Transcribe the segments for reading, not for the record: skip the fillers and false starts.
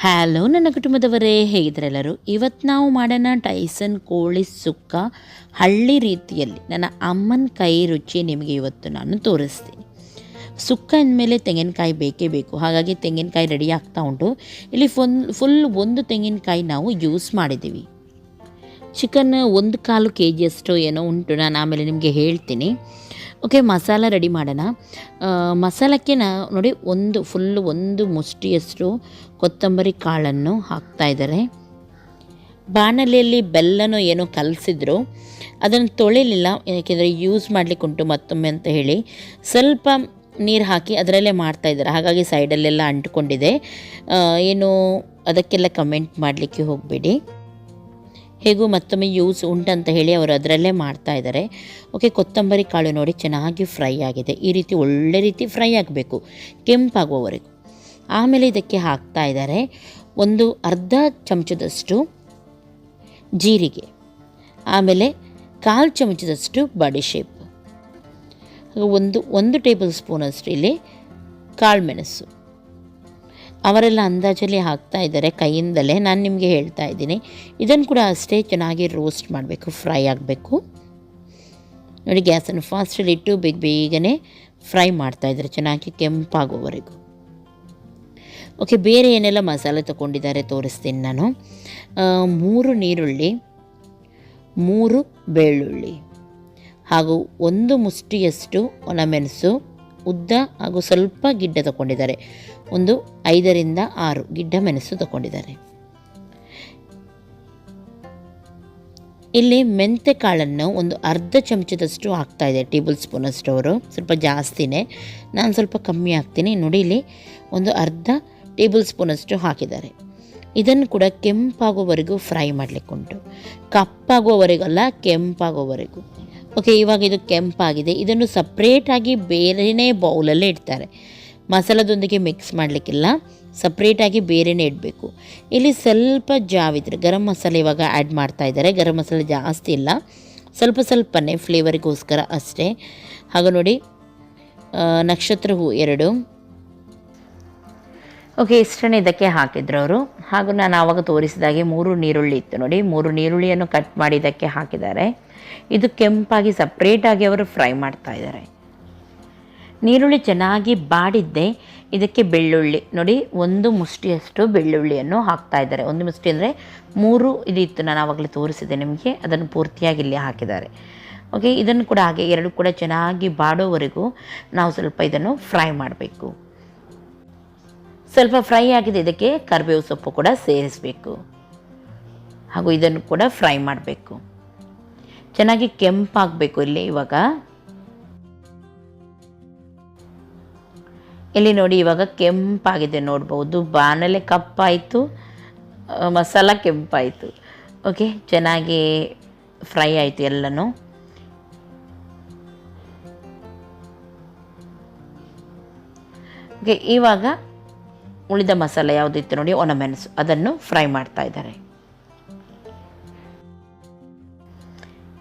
Hello ನನ್ನ ಕುಟುಂಬದವರೇ, ಹೇಗಿದ್ರೆಲ್ಲರೂ? ಇವತ್ತು ನಾವು ಮಾಡೋಣ ಟೈಸನ್ ಕೋಳಿ ಸುಕ್ಕ ಹಳ್ಳಿ ರೀತಿಯಲ್ಲಿ. ನನ್ನ ಅಮ್ಮನ ಕೈ ರುಚಿ ನಿಮಗೆ ಇವತ್ತು ನಾನು ತೋರಿಸ್ತೀನಿ. ಸುಕ್ಕ ಅಂದಮೇಲೆ ತೆಂಗಿನಕಾಯಿ ಬೇಕೇ ಬೇಕು, ಹಾಗಾಗಿ ತೆಂಗಿನಕಾಯಿ ರೆಡಿ ಆಗ್ತಾ ಉಂಟು. ಇಲ್ಲಿ ಫುಲ್ ಒಂದು ತೆಂಗಿನಕಾಯಿ ನಾವು ಯೂಸ್ ಮಾಡಿದ್ದೀವಿ. ಚಿಕನ್ 1/4 kg ಅಷ್ಟು ಏನೋ ಉಂಟು, ನಾನು ಆಮೇಲೆ ನಿಮಗೆ ಹೇಳ್ತೀನಿ. ಓಕೆ, ಮಸಾಲ ರೆಡಿ ಮಾಡೋಣ. ಮಸಾಲಕ್ಕೆ ನೋಡಿ ಒಂದು ಮುಷ್ಟಿಯಷ್ಟು ಕೊತ್ತಂಬರಿ ಕಾಳನ್ನು ಹಾಕ್ತಾಯಿದ್ದಾರೆ. ಬಾಣಲೆಯಲ್ಲಿ ಬೆಲ್ಲನೋ ಏನೋ ಕಲಸಿದ್ರು, ಅದನ್ನು ತೊಳಿಲಿಲ್ಲ, ಏಕೆಂದರೆ ಯೂಸ್ ಮಾಡಲಿಕ್ಕೆ ಉಂಟು ಮತ್ತೊಮ್ಮೆ ಅಂತ ಹೇಳಿ ಸ್ವಲ್ಪ ನೀರು ಹಾಕಿ ಅದರಲ್ಲೇ ಮಾಡ್ತಾಯಿದ್ದಾರೆ. ಹಾಗಾಗಿ ಸೈಡಲ್ಲೆಲ್ಲ ಅಂಟ್ಕೊಂಡಿದೆ. ಏನು ಅದಕ್ಕೆಲ್ಲ ಕಮೆಂಟ್ ಮಾಡಲಿಕ್ಕೆ ಹೋಗಬೇಡಿ. ಹೇಗೂ ಮತ್ತೊಮ್ಮೆ ಯೂಸ್ ಉಂಟಂತ ಹೇಳಿ ಅವರು ಅದರಲ್ಲೇ ಮಾಡ್ತಾಯಿದ್ದಾರೆ. ಓಕೆ, ಕೊತ್ತಂಬರಿ ಕಾಳು ನೋಡಿ ಚೆನ್ನಾಗಿ ಫ್ರೈ ಆಗಿದೆ. ಈ ರೀತಿ ಒಳ್ಳೆ ರೀತಿ ಫ್ರೈ ಆಗಬೇಕು, ಕೆಂಪಾಗುವವರೆಗೂ. ಆಮೇಲೆ ಇದಕ್ಕೆ ಹಾಕ್ತಾ ಇದ್ದಾರೆ ಒಂದು ಅರ್ಧ ಚಮಚದಷ್ಟು ಜೀರಿಗೆ, ಆಮೇಲೆ 1/4 ಚಮಚದಷ್ಟು ಬಡಿಶೇಪ್, ಒಂದು ಟೇಬಲ್ ಸ್ಪೂನಷ್ಟು ಇಲ್ಲಿ ಕಾಳು ಮೆಣಸು. ಅವರೆಲ್ಲ ಅಂದಾಜಲ್ಲಿ ಹಾಕ್ತಾ ಇದ್ದಾರೆ ಕೈಯಿಂದಲೇ, ನಾನು ನಿಮಗೆ ಹೇಳ್ತಾ ಇದ್ದೀನಿ. ಇದನ್ನು ಕೂಡ ಅಷ್ಟೇ ಚೆನ್ನಾಗಿ ರೋಸ್ಟ್ ಮಾಡಬೇಕು, ಫ್ರೈ ಆಗಬೇಕು. ನೋಡಿ, ಗ್ಯಾಸನ್ನು ಫಾಸ್ಟಲ್ಲಿ ಇಟ್ಟು ಬೇಗನೆ ಫ್ರೈ ಮಾಡ್ತಾಯಿದ್ದಾರೆ, ಚೆನ್ನಾಗಿ ಕೆಂಪಾಗುವವರೆಗೂ. ಓಕೆ, ಬೇರೆ ಏನೆಲ್ಲ ಮಸಾಲೆ ತೊಗೊಂಡಿದ್ದಾರೆ ತೋರಿಸ್ತೀನಿ ನಾನು. 3 ನೀರುಳ್ಳಿ, 3 ಬೆಳ್ಳುಳ್ಳಿ, ಹಾಗೂ 1 ಮುಷ್ಟಿಯಷ್ಟು ಒಣಮೆಣಸು ಉದ್ದ ಹಾಗೂ ಸ್ವಲ್ಪ ಗಿಡ್ಡ ತೊಗೊಂಡಿದ್ದಾರೆ. ಒಂದು 5ರಿಂದ 6 ಗಿಡ್ಡ ಮೆಣಸು ತೊಗೊಂಡಿದ್ದಾರೆ. ಇಲ್ಲಿ ಮೆಂತೆ ಕಾಳನ್ನು ಒಂದು ಅರ್ಧ ಚಮಚದಷ್ಟು ಹಾಕ್ತಾಯಿದೆ, ಟೇಬಲ್ ಸ್ಪೂನಷ್ಟು. ಅವರು ಸ್ವಲ್ಪ ಜಾಸ್ತಿನೇ, ನಾನು ಸ್ವಲ್ಪ ಕಮ್ಮಿ ಹಾಕ್ತೀನಿ. ನೋಡಿ, ಇಲ್ಲಿ ಒಂದು ಅರ್ಧ ಟೇಬಲ್ ಸ್ಪೂನಷ್ಟು ಹಾಕಿದ್ದಾರೆ. ಇದನ್ನು ಕೂಡ ಕೆಂಪಾಗುವವರೆಗೂ ಫ್ರೈ ಮಾಡಲಿಕ್ಕುಂಟು, ಕಪ್ಪಾಗುವವರೆಗಲ್ಲ, ಕೆಂಪಾಗುವವರೆಗೂ. ಓಕೆ, ಇವಾಗ ಇದು ಕೆಂಪಾಗಿದೆ. ಇದನ್ನು ಸಪ್ರೇಟಾಗಿ ಬೇರೆಯೇ ಬೌಲಲ್ಲೇ ಇಡ್ತಾರೆ, ಮಸಾಲದೊಂದಿಗೆ ಮಿಕ್ಸ್ ಮಾಡಲಿಕ್ಕಿಲ್ಲ, ಸಪ್ರೇಟಾಗಿ ಬೇರೆಯೇ ಇಡಬೇಕು. ಇಲ್ಲಿ ಸ್ವಲ್ಪ ಜಾವಿದ್ರೆ ಗರಂ ಮಸಾಲೆ ಇವಾಗ ಆ್ಯಡ್ ಮಾಡ್ತಾಯಿದ್ದಾರೆ. ಗರಂ ಮಸಾಲೆ ಜಾಸ್ತಿ ಇಲ್ಲ, ಸ್ವಲ್ಪನೇ ಫ್ಲೇವರಿಗೋಸ್ಕರ ಅಷ್ಟೇ. ಹಾಗೂ ನೋಡಿ, ನಕ್ಷತ್ರ ಹೂ 2. ಓಕೆ, ಇಷ್ಟನ್ನೇ ಇದಕ್ಕೆ ಹಾಕಿದ್ರು ಅವರು. ಹಾಗೂ ನಾನು ಆವಾಗ ತೋರಿಸಿದಾಗೆ 3 ನೀರುಳ್ಳಿ ಇತ್ತು ನೋಡಿ, 3 ನೀರುಳ್ಳಿಯನ್ನು ಕಟ್ ಮಾಡಿ ಇದಕ್ಕೆ ಹಾಕಿದ್ದಾರೆ. ಇದು ಕೆಂಪಾಗಿ ಸಪ್ರೇಟಾಗಿ ಅವರು ಫ್ರೈ ಮಾಡ್ತಾ ಇದ್ದಾರೆ. ನೀರುಳ್ಳಿ ಚೆನ್ನಾಗಿ ಬಾಡಿದ್ದೆ. ಇದಕ್ಕೆ ಬೆಳ್ಳುಳ್ಳಿ ನೋಡಿ, 1 ಮುಷ್ಟಿಯಷ್ಟು ಬೆಳ್ಳುಳ್ಳಿಯನ್ನು ಹಾಕ್ತಾ ಇದ್ದಾರೆ. 1 ಮುಷ್ಟಿ ಅಂದರೆ 3 ಇದಿತ್ತು, ನಾನು ಆವಾಗಲೇ ತೋರಿಸಿದೆ ನಿಮಗೆ, ಅದನ್ನು ಪೂರ್ತಿಯಾಗಿ ಇಲ್ಲಿ ಹಾಕಿದ್ದಾರೆ. ಓಕೆ, ಇದನ್ನು ಕೂಡ ಹಾಗೆ 2 ಕೂಡ ಚೆನ್ನಾಗಿ ಬಾಡೋವರೆಗೂ ನಾವು ಸ್ವಲ್ಪ ಇದನ್ನು ಫ್ರೈ ಮಾಡಬೇಕು. ಸ್ವಲ್ಪ ಫ್ರೈ ಆಗಿದೆ, ಇದಕ್ಕೆ ಕರಿಬೇವು ಸೊಪ್ಪು ಕೂಡ ಸೇರಿಸಬೇಕು, ಹಾಗೂ ಇದನ್ನು ಕೂಡ ಫ್ರೈ ಮಾಡಬೇಕು. ಚೆನ್ನಾಗಿ ಕೆಂಪಾಗಬೇಕು. ಇಲ್ಲಿ ನೋಡಿ, ಇವಾಗ ಕೆಂಪಾಗಿದೆ ನೋಡ್ಬೋದು. ಬಾಣಲೆ ಕಪ್ಪಾಯಿತು, ಮಸಾಲ ಕೆಂಪಾಯಿತು. ಓಕೆ, ಚೆನ್ನಾಗಿ ಫ್ರೈ ಆಯಿತು ಎಲ್ಲನೂ. ಓಕೆ, ಇವಾಗ ಉಳಿದ ಮಸಾಲೆ ಯಾವುದಿತ್ತು ನೋಡಿ, ಒಣಮೆಣಸು, ಅದನ್ನು ಫ್ರೈ ಮಾಡ್ತಾ ಇದ್ದಾರೆ.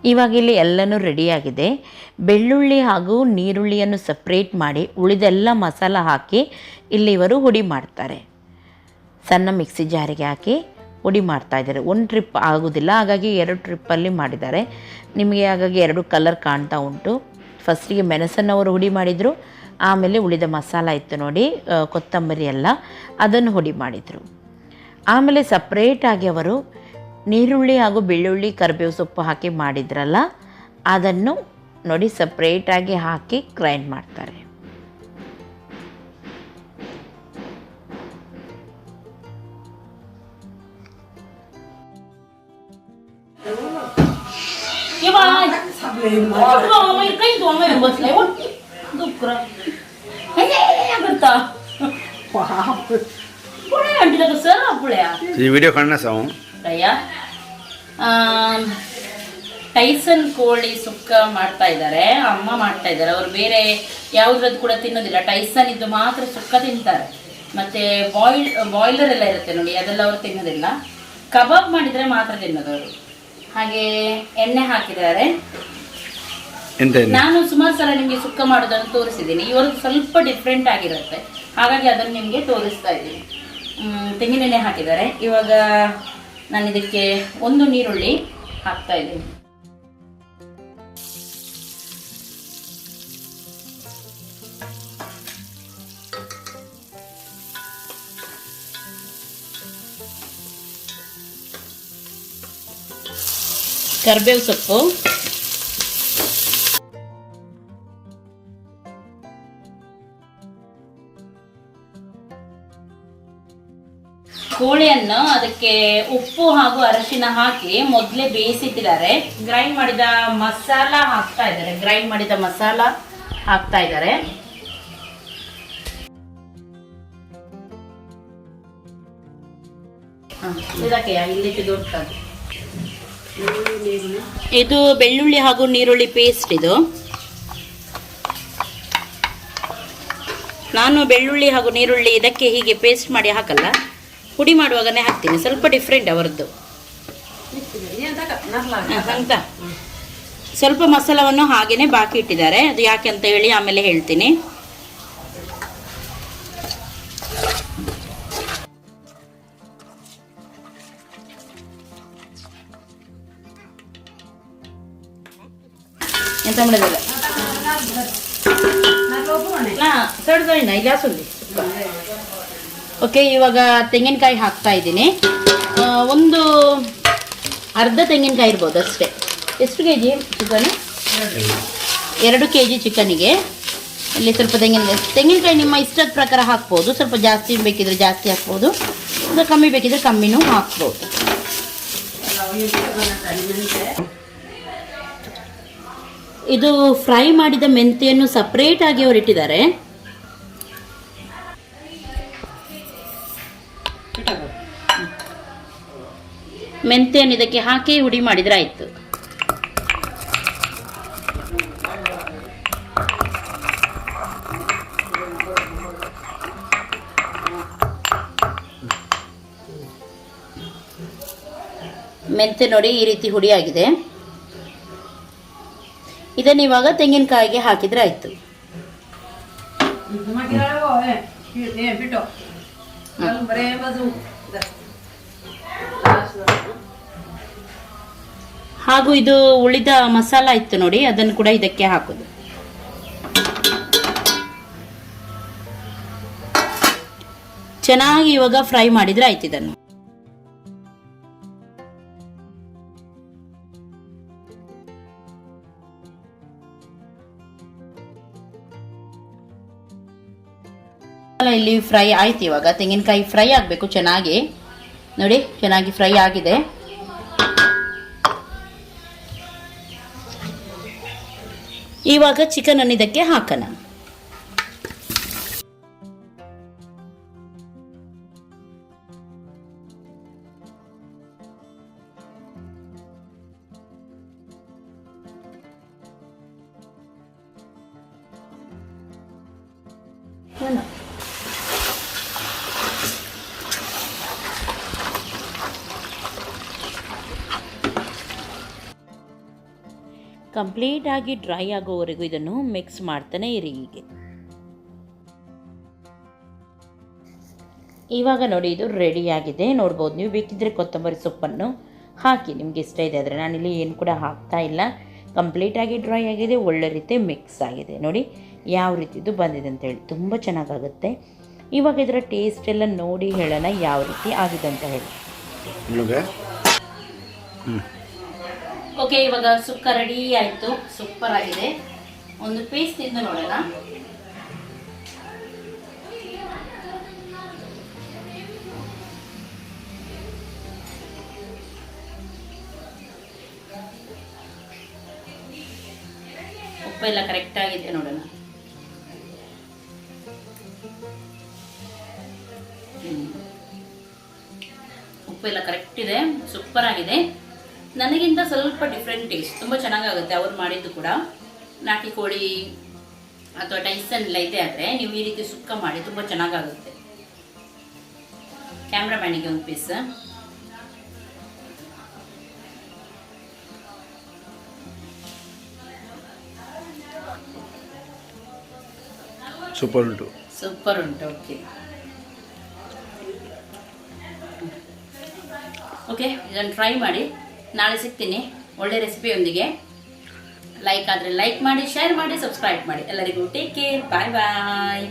ಇವಾಗ ಇಲ್ಲಿ ಎಲ್ಲನೂ ರೆಡಿಯಾಗಿದೆ. ಬೆಳ್ಳುಳ್ಳಿ ಹಾಗೂ ನೀರುಳ್ಳಿಯನ್ನು ಸಪ್ರೇಟ್ ಮಾಡಿ ಉಳಿದೆಲ್ಲ ಮಸಾಲ ಹಾಕಿ ಇಲ್ಲಿ ಇವರು ಹುಡಿ ಮಾಡ್ತಾರೆ. ಸಣ್ಣ ಮಿಕ್ಸಿ ಜಾರಿಗೆ ಹಾಕಿ ಹುಡಿ ಮಾಡ್ತಾಯಿದ್ದಾರೆ. 1 ಟ್ರಿಪ್ ಆಗೋದಿಲ್ಲ, ಹಾಗಾಗಿ 2 ಟ್ರಿಪ್ಪಲ್ಲಿ ಮಾಡಿದ್ದಾರೆ. ನಿಮಗೆ ಹಾಗಾಗಿ 2 ಕಲರ್ ಕಾಣ್ತಾ ಉಂಟು. ಫಸ್ಟಿಗೆ ಮೆಣಸನ್ನು ಅವರು ಹುಡಿ ಮಾಡಿದರು, ಆಮೇಲೆ ಉಳಿದ ಮಸಾಲ ಇತ್ತು ನೋಡಿ, ಕೊತ್ತಂಬರಿ ಎಲ್ಲ, ಅದನ್ನು ಹುಡಿ ಮಾಡಿದರು. ಆಮೇಲೆ ಸಪ್ರೇಟಾಗಿ ಅವರು ನೀರುಳ್ಳಿ ಹಾಗೂ ಬೆಳ್ಳುಳ್ಳಿ ಕರಿಬೇವು ಸೊಪ್ಪು ಹಾಕಿ ಮಾಡಿದ್ರಲ್ಲ, ಅದನ್ನು ನೋಡಿ ಸಪ್ರೇಟಾಗಿ ಹಾಕಿ ಗ್ರೈಂಡ್ ಮಾಡ್ತಾರೆ. वीडियो करना चाहूँ ಟೈಸನ್ ಕೋಳಿ ಸುಕ್ಕ ಮಾಡ್ತಾ ಇದ್ದಾರೆ, ಅಮ್ಮ ಮಾಡ್ತಾ ಇದ್ದಾರೆ. ಅವರು ಬೇರೆ ಯಾವುದ್ರದ್ದು ಕೂಡ ತಿನ್ನೋದಿಲ್ಲ, ಟೈಸನ್ ಇದ್ದು ಮಾತ್ರ ಸುಕ್ಕ ತಿಂತಾರೆ. ಮತ್ತೆ ಬಾಯ್ಲರ್ ಎಲ್ಲ ಇರುತ್ತೆ ನೋಡಿ, ಅದೆಲ್ಲ ಅವರು ತಿನ್ನೋದಿಲ್ಲ. ಕಬಾಬ್ ಮಾಡಿದರೆ ಮಾತ್ರ ತಿನ್ನೋದು ಅವರು. ಹಾಗೆ ಎಣ್ಣೆ ಹಾಕಿದ್ದಾರೆ. ನಾನು ಸುಮಾರು ಸಲ ನಿಮಗೆ ಸುಕ್ಕ ಮಾಡೋದನ್ನು ತೋರಿಸಿದ್ದೀನಿ. ಇವರು ಸ್ವಲ್ಪ ಡಿಫ್ರೆಂಟ್ ಆಗಿರುತ್ತೆ, ಹಾಗಾಗಿ ಅದನ್ನು ನಿಮಗೆ ತೋರಿಸ್ತಾ ಇದ್ದೀನಿ. ತೆಂಗಿನೆಣ್ಣೆ ಹಾಕಿದ್ದಾರೆ. ಇವಾಗ ನಾನು ಇದಕ್ಕೆ ಒಂದು ನೀರುಳ್ಳಿ ಹಾಕ್ತಾ ಇದ್ದೀನಿ. ಕರಿಬೇವು ಸೊಪ್ಪು, ಕೋಳಿಯನ್ನು ಅದಕ್ಕೆ ಉಪ್ಪು ಹಾಗೂ ಅರಶಿನ ಹಾಕಿ ಮೊದಲೇ ಬೇಯಿಸಿಟ್ಟಿದ್ದಾರೆ. ಗ್ರೈಂಡ್ ಮಾಡಿದ ಮಸಾಲ ಹಾಕ್ತಾ ಇದ್ದಾರೆ. ಇದು ಬೆಳ್ಳುಳ್ಳಿ ಹಾಗೂ ನೀರುಳ್ಳಿ ಪೇಸ್ಟ್. ಇದು ನಾನು ಬೆಳ್ಳುಳ್ಳಿ ಹಾಗೂ ನೀರುಳ್ಳಿ ಇದಕ್ಕೆ ಹೀಗೆ ಪೇಸ್ಟ್ ಮಾಡಿ ಹಾಕಲ್ಲ, ಪುಡಿ ಮಾಡುವಾಗನೇ ಹಾಕ್ತೀನಿ. ಸ್ವಲ್ಪ ಡಿಫ್ರೆಂಟ್ ಅವರದ್ದು ಅಂತ. ಸ್ವಲ್ಪ ಮಸಾಲವನ್ನು ಹಾಗೇನೆ ಬಾಕಿ ಇಟ್ಟಿದ್ದಾರೆ. ಅದು ಯಾಕೆ ಅಂತ ಹೇಳಿ ಆಮೇಲೆ ಹೇಳ್ತೀನಿ. ಎಂತ ಮಾಡೋದಿಲ್ಲ ಓಕೆ. ಇವಾಗ ತೆಂಗಿನಕಾಯಿ ಹಾಕ್ತಾ ಇದ್ದೀನಿ. ಒಂದು ಅರ್ಧ ತೆಂಗಿನಕಾಯಿ ಇರ್ಬೋದು ಅಷ್ಟೇ. ಎಷ್ಟು ಕೆ ಜಿ ಚಿಕನ್? 2 kg ಚಿಕನ್ನಿಗೆ ಇಲ್ಲಿ ಸ್ವಲ್ಪ ತೆಂಗಿನಕಾಯಿ ನಿಮ್ಮ ಇಷ್ಟದ ಪ್ರಕಾರ ಹಾಕ್ಬೋದು. ಸ್ವಲ್ಪ ಜಾಸ್ತಿ ಬೇಕಿದ್ರೆ ಜಾಸ್ತಿ ಹಾಕ್ಬೋದು, ಕಮ್ಮಿ ಬೇಕಿದ್ರೆ ಕಮ್ಮಿನೂ ಹಾಕ್ಬೋದು. ಇದು ಫ್ರೈ ಮಾಡಿದ ಮೆಂತೆಯನ್ನು ಸಪ್ರೇಟ್ ಆಗಿ ಅವರು ಇಟ್ಟಿದ್ದಾರೆ. ಮೆಂತೆಯನ್ನು ಇದಕ್ಕೆ ಹಾಕಿ ಹುಡಿ ಮಾಡಿದ್ರೆ ಆಯ್ತು. ಮೆಂತೆ ನೋಡಿ ಈ ರೀತಿ ಹುಡಿ ಆಗಿದೆ. ಇದನ್ನ ಇವಾಗ ತೆಂಗಿನಕಾಯಿಗೆ ಹಾಕಿದ್ರೆ ಆಯ್ತು. ಹಾಗೂ ಇದು ಉಳಿದ ಮಸಾಲ ಇತ್ತು ನೋಡಿ, ಅದನ್ನು ಕೂಡ ಇದಕ್ಕೆ ಹಾಕೋದು. ಚೆನ್ನಾಗಿ ಇವಾಗ ಫ್ರೈ ಮಾಡಿದ್ರೆ ಆಯ್ತು. ಇದನ್ನು ಇಲ್ಲಿ ಫ್ರೈ ಆಯ್ತು. ಇವಾಗ ತೆಂಗಿನಕಾಯಿ ಫ್ರೈ ಆಗಬೇಕು ಚೆನ್ನಾಗಿ. ನೋಡಿ ಚೆನ್ನಾಗಿ ಫ್ರೈ ಆಗಿದೆ. ಇವಾಗ ಚಿಕನ್ ಅನ್ನು ಇದಕ್ಕೆ ಹಾಕೋಣ. ಕಂಪ್ಲೀಟ್ ಆಗಿ ಡ್ರೈ ಆಗೋವರೆಗೂ ಇದನ್ನು ಮಿಕ್ಸ್ ಮಾಡ್ತಾನೆ ಇರಿ. ಹೀಗೆ ಇವಾಗ ನೋಡಿ ಇದು ರೆಡಿಯಾಗಿದೆ, ನೋಡ್ಬೋದು ನೀವು. ಬೇಕಿದ್ದರೆ ಕೊತ್ತಂಬರಿ ಸೊಪ್ಪನ್ನು ಹಾಕಿ, ನಿಮಗೆ ಇಷ್ಟ ಇದೆ ಆದರೆ ನಾನಿಲ್ಲಿ ಏನು ಕೂಡ ಹಾಕ್ತಾ ಇಲ್ಲ. ಕಂಪ್ಲೀಟಾಗಿ ಡ್ರೈ ಆಗಿದೆ, ಒಳ್ಳೆ ರೀತಿ ಮಿಕ್ಸ್ ಆಗಿದೆ. ನೋಡಿ ಯಾವ ರೀತಿದು ಬಂದಿದೆ ಅಂತೇಳಿ, ತುಂಬ ಚೆನ್ನಾಗಾಗುತ್ತೆ. ಇವಾಗ ಇದರ ಟೇಸ್ಟ್ ಎಲ್ಲ ನೋಡಿ ಹೇಳೋಣ ಯಾವ ರೀತಿ ಆಗಿದೆ ಅಂತ ಹೇಳಿ. ಓಕೆ, ಇವಾಗ ಸುಕ್ಕ ರೆಡಿ ಆಯಿತು. ಸೂಪರ್ ಆಗಿದೆ. ಒಂದು ಪೀಸ್ ತಿಂದು ನೋಡೋಣ. ಉಪ್ಪೆಲ್ಲ ಕರೆಕ್ಟ್ ಆಗಿದೆ ನೋಡೋಣ. ಉಪ್ಪೆಲ್ಲ ಕರೆಕ್ಟ್ ಇದೆ, ಸೂಪರ್ ಆಗಿದೆ. ನನಗಿಂತ ಸ್ವಲ್ಪ ಡಿಫ್ರೆಂಟ್ ಟೇಸ್ಟ್, ತುಂಬ ಚೆನ್ನಾಗಾಗುತ್ತೆ. ಅವ್ರು ಮಾಡಿದ್ದು ಕೂಡ ನಾಟಿ ಕೋಳಿ ಅಥವಾ ಟೈಸನ್ ಎಲ್ಲ ಇದೆ ಆದರೆ ನೀವು ಈ ರೀತಿ ಸುಕ್ಕ ಮಾಡಿ ತುಂಬ ಚೆನ್ನಾಗಾಗುತ್ತೆ. ಕ್ಯಾಮ್ರಾಮ್ಯಾನಿಗೆ ಒಂದು ಪೀಸ್. ಸೂಪರ್ ಉಂಟು. ಸೂಪರ್ ಉಂಟು. ಓಕೆ, ಓಕೆ, ಇದನ್ನು ಟ್ರೈ ಮಾಡಿ. ನಾಳೆ ಸಿಗ್ತೀನಿ ಒಳ್ಳೆ ರೆಸಿಪಿಯೊಂದಿಗೆ. ಲೈಕ್ ಆದರೆ ಲೈಕ್ ಮಾಡಿ, ಶೇರ್ ಮಾಡಿ, ಸಬ್ಸ್ಕ್ರೈಬ್ ಮಾಡಿ. ಎಲ್ಲರಿಗೂ ಟೇಕ್ ಕೇರ್, ಬಾಯ್ ಬಾಯ್.